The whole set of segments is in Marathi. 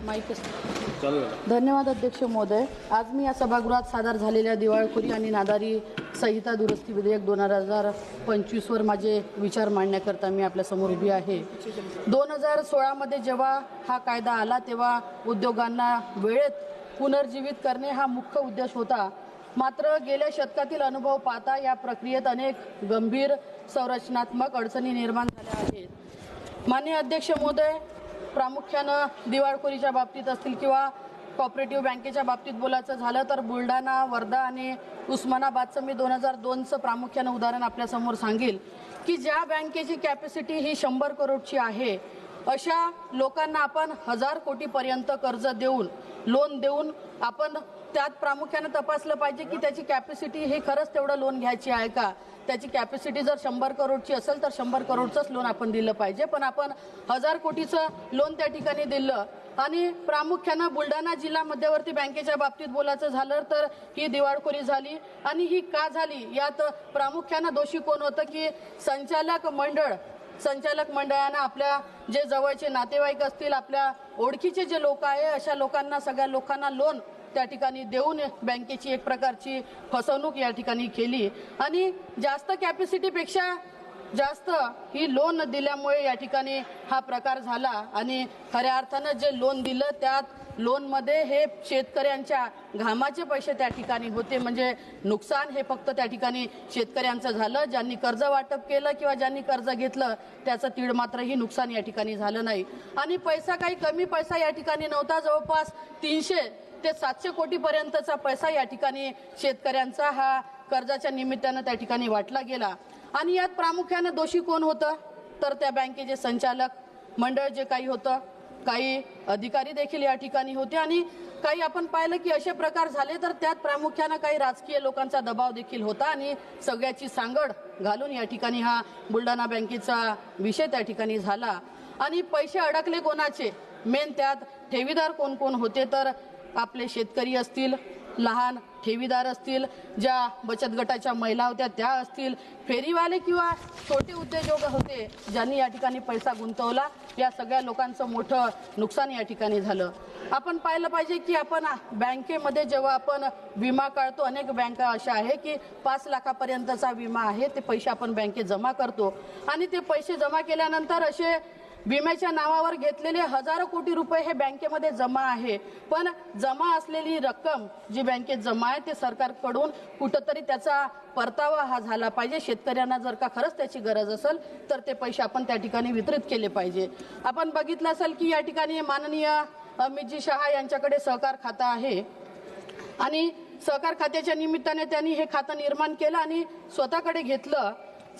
धन्यवाद अध्यक्ष महोदय। आज मी या सभागृहात सादर झालेल्या दिवाळखोरी आणि नादारी संहिता दुरुस्ती विधेयक 2025 वर माझे विचार मांडण्याकरता मी आपल्यासमोर उभी आहे। 2016 मध्ये जेव्हा हा कायदा आला तेव्हा उद्योगांना वेळेत पुनर्जीवित करणे हा मुख्य उद्देश होता। मात्र गेल्या शतकातील अनुभव पाहता या प्रक्रियेत अनेक गंभीर संरचनात्मक अडचणी निर्माण झाल्या आहेत। माननीय अध्यक्ष महोदय, प्रामुख्यानं दिवाळखोरीच्या बाबतीत असतील किंवा कॉपरेटिव्ह बँकेच्या बाबतीत बोलायचं झालं तर बुलढाणा, वर्धा आणि उस्मानाबादचं मी 2002चं प्रामुख्यानं उदाहरण आपल्यासमोर सांगेल की ज्या बँकेची कॅपॅसिटी ही 100 करोडची आहे अशा लोकांना आपण 1000 कोटीपर्यंत कर्ज देऊन लोन देऊन आपण त्यात प्रामुख्याने तपासलं पाहिजे की त्याची कॅपॅसिटी हे खरंच तेवढं लोन घ्यायची आहे का। त्याची कॅपॅसिटी जर 100 करोडची असेल तर 100 करोडचंच लोन आपण दिलं पाहिजे, पण आपण 1000 कोटीचं लोन त्या ठिकाणी दिलं। आणि प्रामुख्यानं बुलढाणा जिल्हा मध्यवर्ती बँकेच्या बाबतीत बोलायचं झालं तर ही दिवाळखोरी झाली आणि ही का झाली यात प्रामुख्यानं दोषी कोण होतं की संचालक मंडळानं आपल्या जे जवळचे नातेवाईक असतील, आपल्या ओळखीचे जे लोक आहे अशा लोकांना सगळ्या लोकांना लोन त्या ठिकाणी देऊन बँकेची एक प्रकारची फसवणूक या ठिकाणी केली आणि जास्त कॅपॅसिटीपेक्षा जास्त ही लोन दिल्यामुळे या ठिकाणी हा प्रकार झाला। आणि खऱ्या अर्थानं जे लोन दिलं त्यात लोनमध्ये हे शेतकऱ्यांच्या घामाचे पैसे त्या ठिकाणी होते, म्हणजे नुकसान हे फक्त त्या ठिकाणी शेतकऱ्यांचं झालं। ज्यांनी कर्ज वाटप केलं किंवा ज्यांनी कर्ज घेतलं त्याचं तीड मात्रही नुकसान या ठिकाणी झालं नाही। आणि पैसा काही कमी पैसा या ठिकाणी नव्हता, जवळपास 300 ते 700 कोटीपर्यंतचा पैसा या ठिकाणी शेतकऱ्यांचा हा कर्जाच्या निमित्तानं त्या ठिकाणी वाटला गेला। आणि यात प्रामुख्याने दोषी कोण होतं तर त्या बँकेचे संचालक मंडळ जे काही होतं, काही अधिकारी देखील या ठिकाणी होते आणि काही आपण पाहिलं की असे प्रकार झाले तर त्यात प्रामुख्याने काही राजकीय लोकांचा दबाव देखील होता आणि सगळ्याची सांगड घालून या ठिकाणी हा बुलढाणा बँकेचा विषय त्या ठिकाणी झाला। आणि पैसे अडकले कोणाचे, मेन त्यात ठेवीदार कोण कोण होते तर आपले शेतकरी असतील, लहान ठेवीदार असतील, ज्या बचत गटाच्या महिला होत्या त्या असतील, फेरीवाले किंवा छोटे उद्योजक होते ज्यांनी या ठिकाणी पैसा गुंतवला, या सगळ्या लोकांचं मोठं नुकसान या ठिकाणी झालं। आपण पाहिलं पाहिजे की आपण बँकेमध्ये जेव्हा आपण विमा काढतो, अनेक बँका अशा आहे की 5 लाखापर्यंतचा विमा आहे, ते पैसे आपण बँकेत जमा करतो आणि ते पैसे जमा केल्यानंतर असे विम्याच्या नावावर घेतलेले हजारो कोटी रुपये हे बँकेमध्ये जमा आहे, पण जमा असलेली रक्कम जी बँकेत जमा आहे ते सरकारकडून कुठंतरी त्याचा परतावा हा झाला पाहिजे। शेतकऱ्यांना जर का खरंच त्याची गरज असेल तर ते पैसे आपण त्या ठिकाणी वितरित केले पाहिजे। आपण बघितलं असेल की या ठिकाणी माननीय अमितजी शहा यांच्याकडे सहकार खातं आहे आणि सहकार खात्याच्या निमित्ताने त्यांनी हे खातं निर्माण केलं आणि स्वतःकडे घेतलं।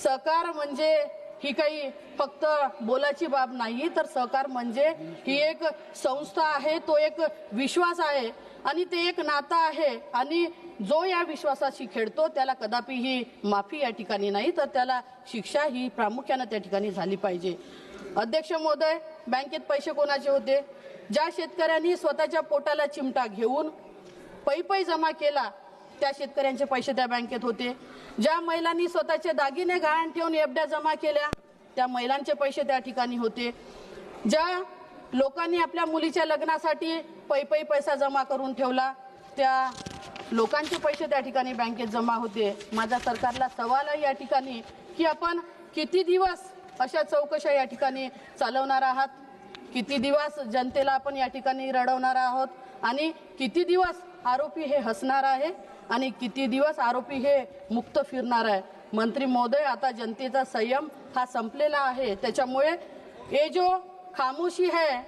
सहकार म्हणजे ही काही फक्त बोलाची बाब नाही तर सहकार म्हणजे ही एक संस्था आहे, तो एक विश्वास आहे आणि ते एक नातं आहे आणि जो या विश्वासाशी खेळतो त्याला कदापि ही माफी या ठिकाणी नाही तर त्याला शिक्षा ही प्रामुख्याने त्या ठिकाणी झाली पाहिजे। अध्यक्ष महोदय, बँकेत पैसे कोणाचे होते? ज्या शेतकऱ्यांनी स्वतःच्या पोटाला चिमटा घेऊन पै जमा केला त्या शेतकऱ्यांचे पैसे त्या बँकेत होते। ज्या महिलांनी स्वतःचे दागिने गहाण ठेवून एफड्या जमा केल्या त्या महिलांचे पैसे त्या ठिकाणी होते। ज्या लोकांनी आपल्या मुलीच्या लग्नासाठी पैसा जमा करून ठेवला त्या लोकांचे पैसे त्या ठिकाणी बँकेत जमा होते। माझ्या सरकारला सवाल आहे या ठिकाणी की आपण किती दिवस अशा चौकशा या ठिकाणी चालवणार आहात, किती दिवस जनतेला आपण या ठिकाणी रडवणार आहोत आणि किती दिवस आरोपी हे हसणार आहे आणि किती दिवस आरोपी हे मुक्त फिरणार आहे। मंत्री महोदय, आता जनतेचा संयम हा संपलेला आहे, त्याच्यामुळे ये जो खामोशी है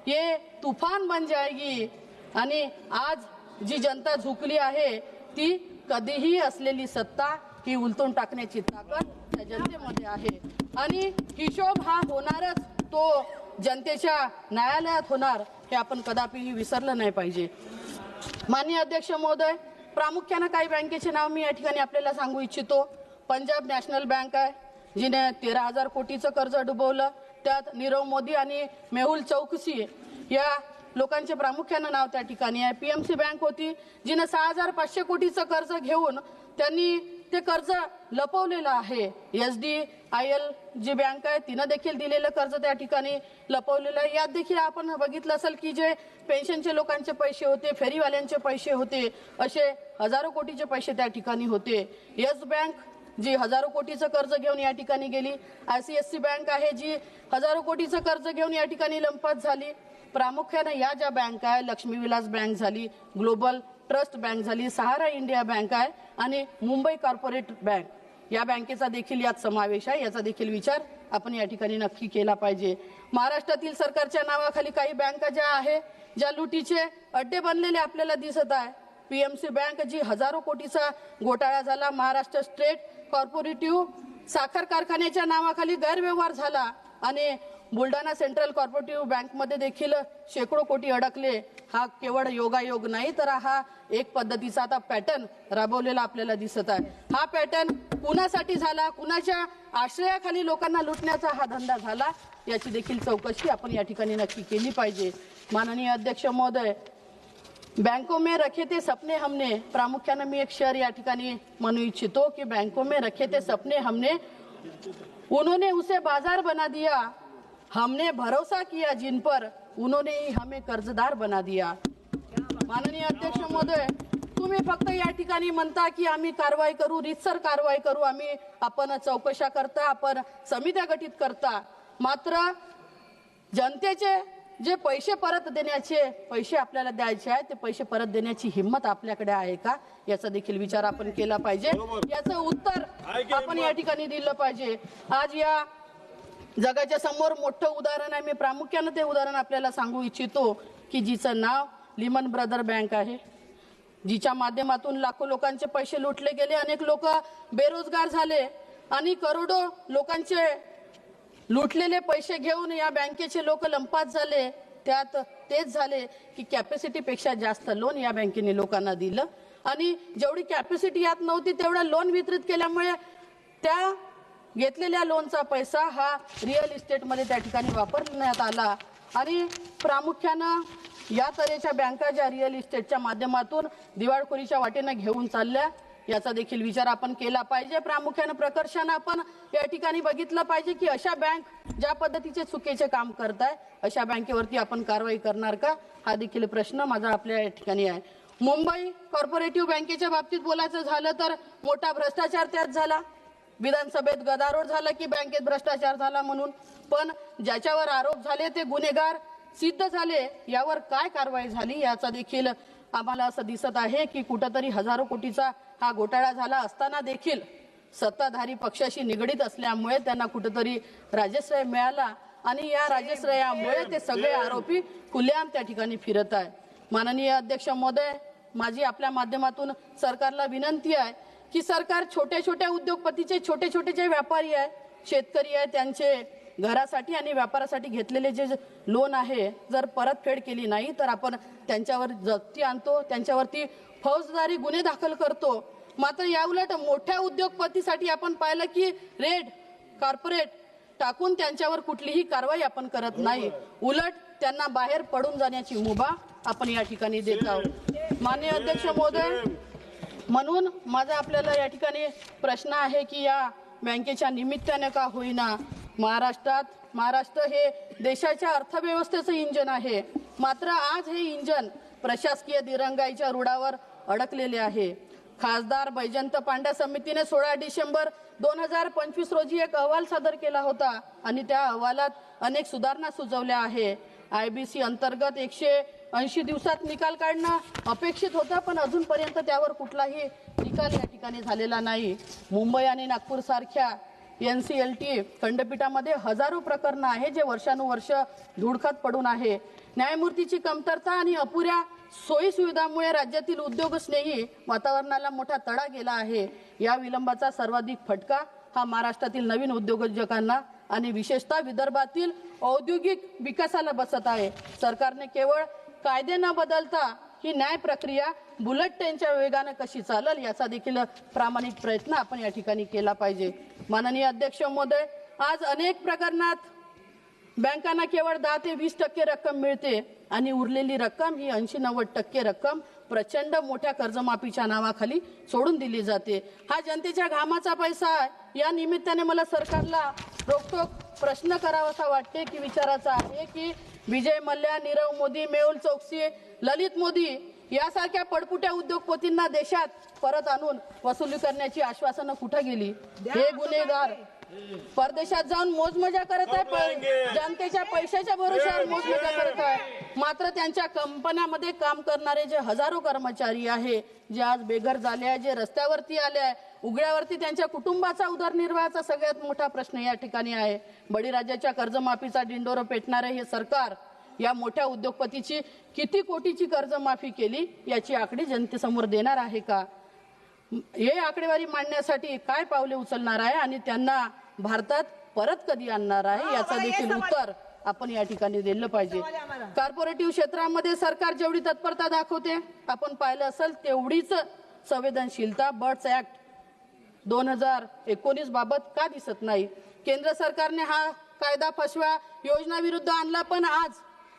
ये तूफान बन जाएगी आणि आज जी जनता झुकली आहे ती कधीही असलेली सत्ता ही उलटून टाकण्याची ताकद त्या जनतेमध्ये आहे आणि हिशोब हा होणारच, तो जनतेच्या न्यायालयात होणार हे आपण कदापिही विसरलं नाही पाहिजे। माननीय अध्यक्ष महोदय, प्रामुख्याने काही बँकेचे नाव मी या ठिकाणी आपल्याला सांगू इच्छितो। पंजाब नॅशनल बँक आहे जिने 13,000 कोटीचं कर्ज डुबवलं, त्यात नीरव मोदी आणि मेहुल चौकसी या लोकांचे प्रामुख्याने नाव त्या ठिकाणी आहे। पीएमसी बँक होती जिने 6,500 कोटीचं कर्ज घेऊन त्यांनी ते कर्ज लपवलेलं आहे। SDIL जी बँक आहे तिनं देखील दिलेलं कर्ज त्या ठिकाणी लपवलेलं आहे। यात देखील आपण बघितलं असेल की जे पेन्शनचे लोकांचे पैसे होते, फेरीवाल्यांचे पैसे होते, असे हजारो कोटीचे पैसे त्या ठिकाणी होते। येस बँक जी हजारो कोटीचं कर्ज घेऊन या ठिकाणी गेली, ICICI बँक आहे जी हजारो कोटीचं कर्ज घेऊन या ठिकाणी लंपास झाली। प्रामुख्याने या ज्या बँक आहे, लक्ष्मी विलास बँक झाली, ग्लोबल ट्रस्ट बँक झाली, सहारा इंडिया बँक आहे आणि मुंबई कॉर्पोरेट बँक, या बँकेचा देखील यात समावेश आहे। याचा देखील विचार आपण या ठिकाणी नक्की केला पाहिजे। महाराष्ट्रातील सरकारच्या नावाखाली काही बँका ज्या आहे, ज्या लुटीचे अड्डे बनलेले आपल्याला दिसत आहे। PMC बँक जी हजारो कोटीचा घोटाळा झाला, महाराष्ट्र स्टेट कॉर्पोरेटिव्ह साखर कारखान्याच्या नावाखाली गैरव्यवहार झाला आणि बुलढाणा सेंट्रल कॉर्पोरेटिव्ह बँकमध्ये देखील शेकडो कोटी अडकले। हा केवळ योगायोग नाही तर हा एक पद्धतीचा आता पॅटर्न राबवलेला आपल्याला दिसत आहे। हा पॅटर्न कुणासाठी झाला, कुणाच्या आश्रयाखाली लोकांना लुटण्याचा हा धंदा झाला, याची देखील चौकशी आपण या ठिकाणी नक्की केली पाहिजे। माननीय अध्यक्ष महोदय, बैंकों में रखे थे सपने हमने, प्रामुख्याने मी एक शेर या ठिकाणी म्हणू इच्छितो की बैंकों में रखे थे सपने हमने, उन्होंने उसे बाजार बना दिया, हमने भरोसा किया जिन पर, उन्होंने ही हमें कर्जदार बना दिया। माननीय अध्यक्ष महोदय, तुम्ही फक्त या ठिकाणी म्हणता की आम्ही कारवाई करू, रीतसर कारवाई करू, आपण चौकशा करता, आपण समित्या गठीत करता, मात्र जनतेचे जे पैसे परत देण्याचे पैसे आपल्याला द्यायचे आहे, ते पैसे परत देण्याची हिंमत आपल्याकडे आहे का, याचा देखील विचार आपण केला पाहिजे। याचं उत्तर आपण या ठिकाणी दिलं पाहिजे। आज या जगाच्या समोर मोठं उदाहरण आहे, मी प्रामुख्याने ते उदाहरण आपल्याला सांगू इच्छितो की जिचं नाव लिमन ब्रदर बँक आहे, जिच्या माध्यमातून लाखो लोकांचे पैसे लुटले गेले, अनेक लोक बेरोजगार झाले आणि करोडो लोकांचे लुटलेले पैसे घेऊन या बँकेचे लोक लंपास झाले। त्यात तेच झाले की कॅपॅसिटी पेक्षा जास्त लोन या बँकेने लोकांना दिलं आणि जेवढी कॅपॅसिटी यात नव्हती तेवढा लोन वितरित केल्यामुळे त्या घेतलेल्या लोनचा पैसा हा रिअल इस्टेटमध्ये त्या ठिकाणी वापरण्यात आला आणि प्रामुख्यानं या तऱ्हेच्या बँका ज्या रिअल इस्टेटच्या माध्यमातून दिवाळखोरीच्या वाटेने घेऊन चालल्या, याचा देखील विचार आपण केला पाहिजे। प्रामुख्याने प्रकर्षाने आपण या ठिकाणी बघितलं पाहिजे की अशा बँक ज्या पद्धतीचे चुकीचे काम करताय, अशा बँकेवरती आपण कारवाई करणार का, हा देखील प्रश्न माझा आपल्या या ठिकाणी आहे। मुंबई कॉर्पोरेटिव्ह बँकेच्या बाबतीत बोलायचं झालं तर मोठा भ्रष्टाचार त्यात झाला, विधानसभेत गदारोळ झाला की बँकेत भ्रष्टाचार झाला म्हणून, पण ज्याच्यावर आरोप झाले ते गुन्हेगार सिद्ध झाले, यावर काय कारवाई झाली याचा देखील आम्हाला असं दिसत आहे की कुठेतरी हजारो कोटीचा हा घोटाळा झाला असताना देखील सत्ताधारी पक्षाशी निगडीत असल्यामुळे त्यांना कुठेतरी राजश्रय मिळाला आणि या राजश्रयामुळे ते सगळे आरोपी खुलेआम त्या ठिकाणी फिरत आहे। माननीय अध्यक्ष महोदय, माझी आपल्या माध्यमातून सरकारला विनंती आहे की सरकार छोट्या छोट्या उद्योगपतीचे, छोटे छोटे जे व्यापारी आहे, शेतकरी आहे, त्यांचे घरासाठी आणि व्यापारासाठी घेतलेले जे लोन आहे, जर परतफेड केली नाही तर आपण त्यांच्यावर जप्ती आणतो, त्यांच्यावरती फौजदारी गुन्हे दाखल करतो। मात्र याउलट मोठ्या उद्योगपतीसाठी आपण पाहिलं की रेड कॉर्पोरेट टाकून त्यांच्यावर कुठलीही कारवाई आपण करत नाही, उलट त्यांना बाहेर पडून जाण्याची मुभा आपण या ठिकाणी देत आहोत। माननीय अध्यक्ष महोदय, म्हणून माझा आपल्याला या ठिकाणी प्रश्न आहे की या बँकेच्या निमित्ताने का होईना महाराष्ट्र हे देशाच्या अर्थव्यवस्थेचं इंजन आहे, मात्र आज हे इंजन प्रशासकीय दिरंगाईच्या रुळावर अडकलेले आहे। खासदार बैजंत पांड्या समितीने 16 डिसेंबर 2025 रोजी एक अहवाल सादर केला होता आणि त्या अहवालात अनेक सुधारणा सुचवल्या आहे। IBC अंतर्गत 180 दिवसात निकाल काढणं अपेक्षित होतं, पण अजूनपर्यंत त्यावर कुठलाही निकाल या ठिकाणी झालेला नाही। मुंबई आणि नागपूर सारख्या NCLT खंडपीठामध्ये हजारो प्रकरणं आहे जे वर्षानुवर्ष धुडकत पडून आहे। न्यायमूर्तीची कमतरता आणि अपुऱ्या सोयी सुविधांमुळे राज्यातील उद्योगस्नेही वातावरणाला मोठा तडा गेला आहे। या विलंबाचा सर्वाधिक फटका हा महाराष्ट्रातील नवीन उद्योजकांना आणि विशेषतः विदर्भातील औद्योगिक विकासाला बसत आहे। सरकारने केवळ कायदे न बदलता ही न्याय प्रक्रिया बुलेट ट्रेनच्या वेगाने कशी चालेल याचा देखील प्रामाणिक प्रयत्न आपण या ठिकाणी केला पाहिजे। माननीय अध्यक्ष महोदय, आज अनेक प्रकरणात बँकांना केवळ 10 ते 20% रक्कम मिळते आणि उरलेली रक्कम ही 80-90% रक्कम प्रचंड मोठ्या कर्जमाफीच्या नावाखाली सोडून दिली जाते। हा जनतेच्या घामाचा पैसा आहे। या निमित्ताने मला सरकारला रोखठोक प्रश्न करावासा वाटते की विचाराचा आहे की विजय मल्ल्या, नीरव मोदी, मेहुल चोक्सी, ललित मोदी यासारख्या पडपुट्या उद्योगपतींना देशात परत आणून वसुली करण्याची आश्वासनं कुठे गेली? हे गुन्हेगार परदेशात जाऊन मोजमजा करत आहे, जनतेच्या पैशाच्या भरोश्यावर मोजमजा करत आहे। मात्र त्यांच्या कंपन्यांमध्ये काम करणारे जे हजारो कर्मचारी आहे, जे आज बेघर झाले आहे, जे रस्त्यावरती आले आहे, उघड्यावरती त्यांच्या कुटुंबाचा उदरनिर्वाहाचा सगळ्यात मोठा प्रश्न या ठिकाणी आहे। बळीराजाच्या कर्जमाफीचा डिंडोरा पेटणारे हे सरकार या मोठ्या उद्योगपतीची किती कोटीची कर्जमाफी केली याची आकडी जनतेसमोर देणार आहे का? हे आकडेवारी मांडण्यासाठी काय पावले उचलणार आहे आणि त्यांना भारतात परत कधी आणणार आहे याचा देखील उत्तर आपण या ठिकाणी दिलं पाहिजे। कॉर्पोरेटिव्ह क्षेत्रामध्ये सरकार जेवढी तत्परता दाखवते, आपण पाहिलं असेल तेवढीच संवेदनशीलता बर्ड्स ऍक्ट 2019 बाबत का दिसत नाही? केंद्र सरकारने हा कायदा फसव्या योजना विरुद्ध आणला, पण आज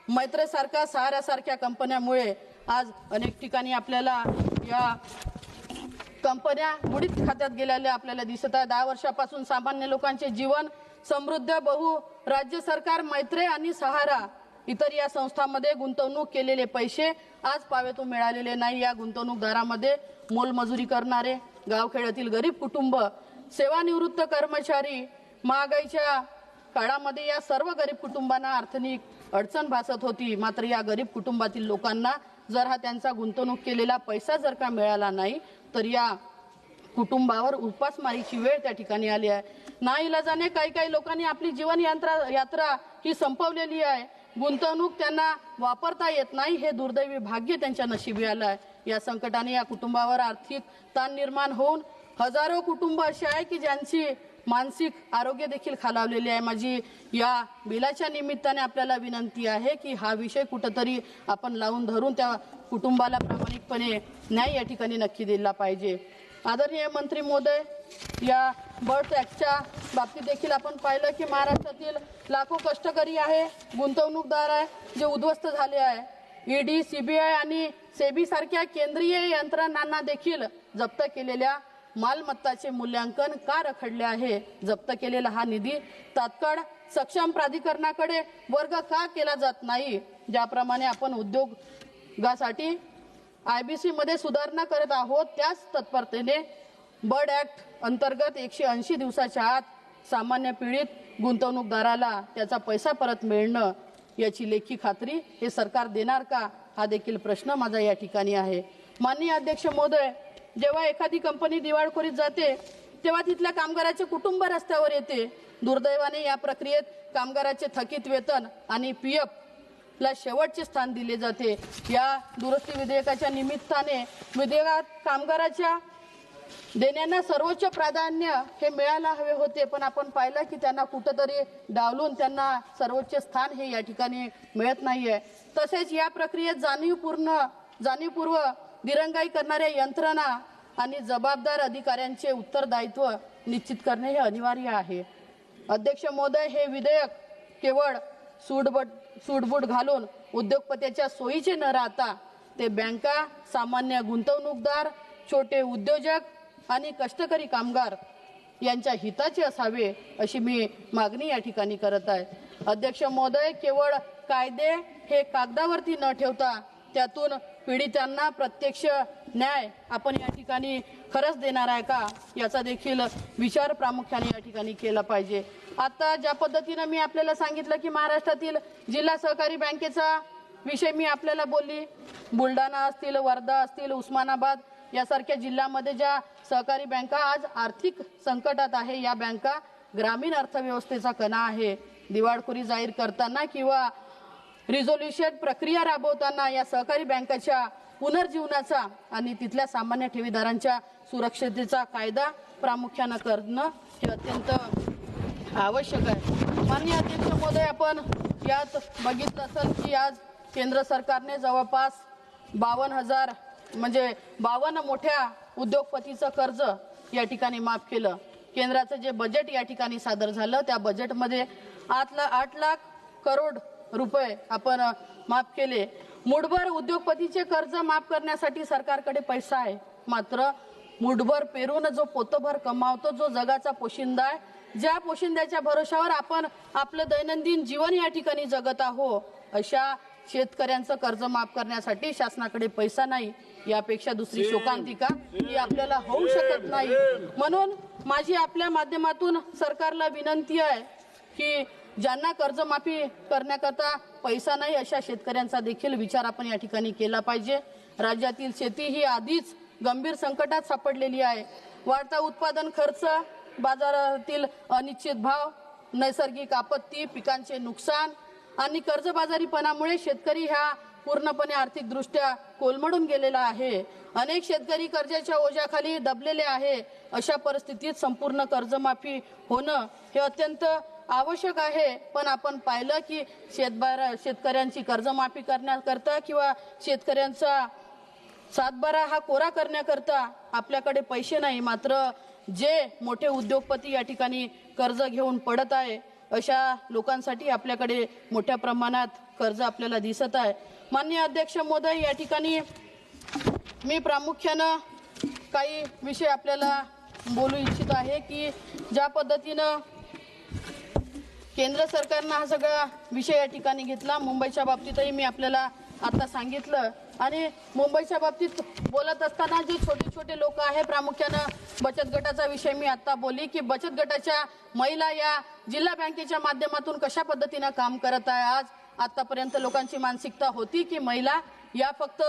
मैत्रेसारख्या सहाऱ्यासारख्या कंपन्यामुळे आज अनेक ठिकाणी आपल्याला या कंपन्या बुडीत खात्यात गेलेल्या आपल्याला दिसत आहे। 10 वर्षापासून सामान्य लोकांचे जीवन समृद्ध बहु राज्य सरकार, मैत्रे आणि सहारा इतर या संस्थांमध्ये गुंतवणूक केलेले पैसे आज पावेतून मिळालेले नाही। या गुंतवणूकदारांमध्ये मोलमजुरी करणारे गावखेड्यातील गरीब कुटुंब, सेवानिवृत्त कर्मचारी, महागाईच्या काळामध्ये या सर्व गरीब कुटुंबांना आर्थिक अडचण भासत होती। मात्र या गरीब कुटुंबातील लोकांना जर हा त्यांचा गुंतवणूक केलेला पैसा जर का मिळाला नाही तर या कुटुंबावर उपासमारीची वेळ त्या ठिकाणी आली आहे। नाईलाजाने काही लोकांनी आपली जीवन यात्रा ही संपवलेली आहे। गुंतवणूक त्यांना वापरता येत नाही, हे दुर्दैवी भाग्य त्यांच्या नशिबी आलं आहे। या संकटाने या कुटुंबावर आर्थिक ताण निर्माण होऊन हजारो कुटुंब असे आहे की ज्यांची मानसिक आरोग्य देखील खालावलेले आहे। माझी या बिलाच्या निमित्ताने आपल्याला विनंती आहे की हा विषय कुठेतरी आपण लावून धरून त्या कुटुंबाला प्रामाणिकपणे न्याय या ठिकाणी नक्की दिला पाहिजे। आदरणीय मंत्री महोदय, या बर्ड्स ऍक्टच्या बाबतीत देखील आपण पाहिलं की महाराष्ट्रातील लाखो कष्टकरी आहे, गुंतवणूकदार आहे, जे उद्ध्वस्त झाले आहे। ईडी, सीबीआय आणि सेबी सारख्या केंद्रीय यंत्रणांना देखील जप्त केलेल्या मालमत्ताचे मूल्यांकन का रखडले आहे? जप्त केलेला हा निधी तात्काळ सक्षम प्राधिकरणाकडे वर्ग का केला जात नाही? ज्याप्रमाणे आपण उद्योगासाठी IBC मध्ये सुधारणा करत आहोत, त्याच तत्परतेने बर्ड ऍक्ट अंतर्गत 180 दिवसाच्या आत सामान्य पीडित गुंतवणूकदाराला त्याचा पैसा परत मिळणं याची लेखी खात्री हे सरकार देणार का? हा देखील प्रश्न माझा या ठिकाणी आहे। माननीय अध्यक्ष महोदय, जेव्हा एखादी कंपनी दिवाळखोरीत जाते तेव्हा तिथल्या कामगाराचे कुटुंब रस्त्यावर येते। दुर्दैवाने या प्रक्रियेत कामगाराचे थकीत वेतन आणि PF ला शेवटचे स्थान दिले जाते। या दुरुस्ती विधेयकाच्या निमित्ताने विधेयकात कामगाराच्या देण्यांना सर्वोच्च प्राधान्य हे मिळायला हवे होते, पण आपण पाहिलं की त्यांना कुठेतरी डावलून त्यांना सर्वोच्च स्थान हे या ठिकाणी मिळत नाहीये। तसेच या प्रक्रियेत जाणीवपूर्व दिरंगाई करणाऱ्या यंत्रणा आणि जबाबदार अधिकाऱ्यांचे उत्तरदायित्व निश्चित करणे हे अनिवार्य आहे। अध्यक्ष महोदय, हे विधेयक केवळ सूटबूट घालून उद्योगपत्याच्या सोयीचे न राहता ते बँका, सामान्य गुंतवणूकदार, छोटे उद्योजक आणि कष्टकरी कामगार यांच्या हिताचे असावे अशी मी मागणी या ठिकाणी करत आहे। अध्यक्ष महोदय, केवळ कायदे हे कागदावरती न ठेवता त्यातून पीडितांना प्रत्यक्ष न्याय आपण या ठिकाणी खरंच देणार आहे का याचा देखील विचार प्रामुख्याने या ठिकाणी केला पाहिजे। आता ज्या पद्धतीने मी आपल्याला सांगितलं की महाराष्ट्रातील जिल्हा सहकारी बँकेचा विषय मी आपल्याला बोलली, बुलढाणा असतील, वर्धा असतील, उस्मानाबाद यासारख्या जिल्ह्यामध्ये ज्या सहकारी बँका आज आर्थिक संकटात आहे, या बँका ग्रामीण अर्थव्यवस्थेचा कणा आहे। दिवाळखोरी जाहीर करताना किंवा रिझोल्युशन प्रक्रिया राबवताना या सहकारी बँकाच्या पुनर्जीवनाचा आणि तिथल्या सामान्य ठेवीदारांच्या सुरक्षिततेचा कायदा प्रामुख्याने करणं हे अत्यंत आवश्यक आहे। माननीय अध्यक्ष महोदय, आपण यात बघितलं असेल की आज केंद्र सरकारने जवळपास 52 मोठ्या उद्योगपतीचं कर्ज या ठिकाणी माफ केलं। केंद्राचं जे बजेट या ठिकाणी सादर झालं त्या बजेटमध्ये 8 लाख करोड रुपये आपण माफ केले। मुठभर उद्योगपतीचे कर्ज माफ करण्यासाठी सरकारकडे पैसा आहे, मात्र मुठभर पेरून जो पोतभर कमावतो, जो जगाचा पोशिंदा आहे, ज्या पोशिंद्याच्या भरोशावर आपण आपलं दैनंदिन जीवन या ठिकाणी जगत आहोत, अशा शेतकऱ्यांचं कर्ज माफ करण्यासाठी शासनाकडे पैसा नाही। यापेक्षा दुसरी शोकांतिका ही आपल्याला होऊ शकत नाही। म्हणून माझी आपल्या माध्यमातून सरकारला विनंती आहे की ज्यांना कर्जमाफी करण्याकरता पैसा नाही अशा शेतकऱ्यांचा देखील विचार आपण या ठिकाणी केला पाहिजे। राज्यातील शेती ही आधीच गंभीर संकटात सापडलेली आहे। वाढता उत्पादन खर्च, बाजारातील अनिश्चित भाव, नैसर्गिक आपत्ती, पिकांचे नुकसान आणि कर्जबाजारीपणामुळे शेतकरी ह्या पूर्णपणे आर्थिकदृष्ट्या कोलमडून गेलेला आहे। अनेक शेतकरी कर्जाच्या ओझ्याखाली दबलेले आहे। अशा परिस्थितीत संपूर्ण कर्जमाफी होणं हे अत्यंत आवश्यक आहे। पण आपण पाहिलं की शेतकऱ्यांची कर्जमाफी करण्याकरता किंवा शेतकऱ्यांचा सातबारा हा कोरा करण्याकरता आपल्याकडे पैसे नाही, मात्र जे मोठे उद्योगपती या ठिकाणी कर्ज घेऊन पडत आहे अशा लोकांसाठी आपल्याकडे मोठ्या प्रमाणात कर्ज आपल्याला दिसत आहे। माननीय अध्यक्ष महोदय, या ठिकाणी मी प्रामुख्यानं काही विषय आपल्याला बोलू इच्छित आहे की ज्या पद्धतीनं केंद्र सरकारनं हा सगळा विषय या ठिकाणी घेतला। मुंबईच्या बाबतीतही मी आपल्याला आता सांगितलं आणि मुंबईच्या बाबतीत बोलत असताना जे छोटे छोटे लोक आहे, प्रामुख्यानं बचत गटाचा विषय मी आता बोलली की बचत गटाच्या महिला या जिल्हा बँकेच्या माध्यमातून कशा पद्धतीनं काम करत आहे। आज आतापर्यंत लोकांची मानसिकता होती की महिला या फक्त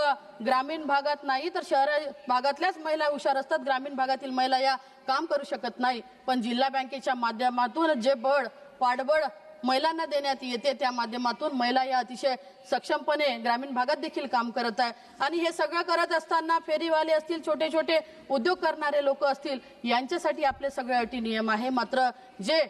ग्रामीण भागात नाही तर शहर भागातल्याच महिला हुशार असतात, ग्रामीण भागातील महिला या काम करू शकत नाही। पण जिल्हा बँकेच्या माध्यमातून जे बळ पाठबळ महिलांना देण्यात येते त्या माध्यमातून महिला या अतिशय सक्षमपणे ग्रामीण भागात देखील काम करत आहे। आणि हे सगळं करत असताना फेरीवाले असतील, छोटे छोटे उद्योग करणारे लोक असतील, यांच्यासाठी आपले सगळे अटी नियम आहे, मात्र जे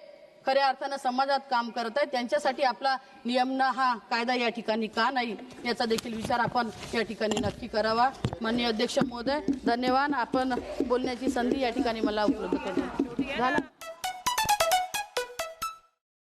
खऱ्या अर्थानं समाजात काम करत आहेत त्यांच्यासाठी आपला नियम हा कायदा या ठिकाणी का नाही याचा देखील विचार आपण या ठिकाणी नक्की करावा। माननीय अध्यक्ष महोदय, धन्यवाद। आपण बोलण्याची संधी या ठिकाणी मला उपलब्ध करून झाला।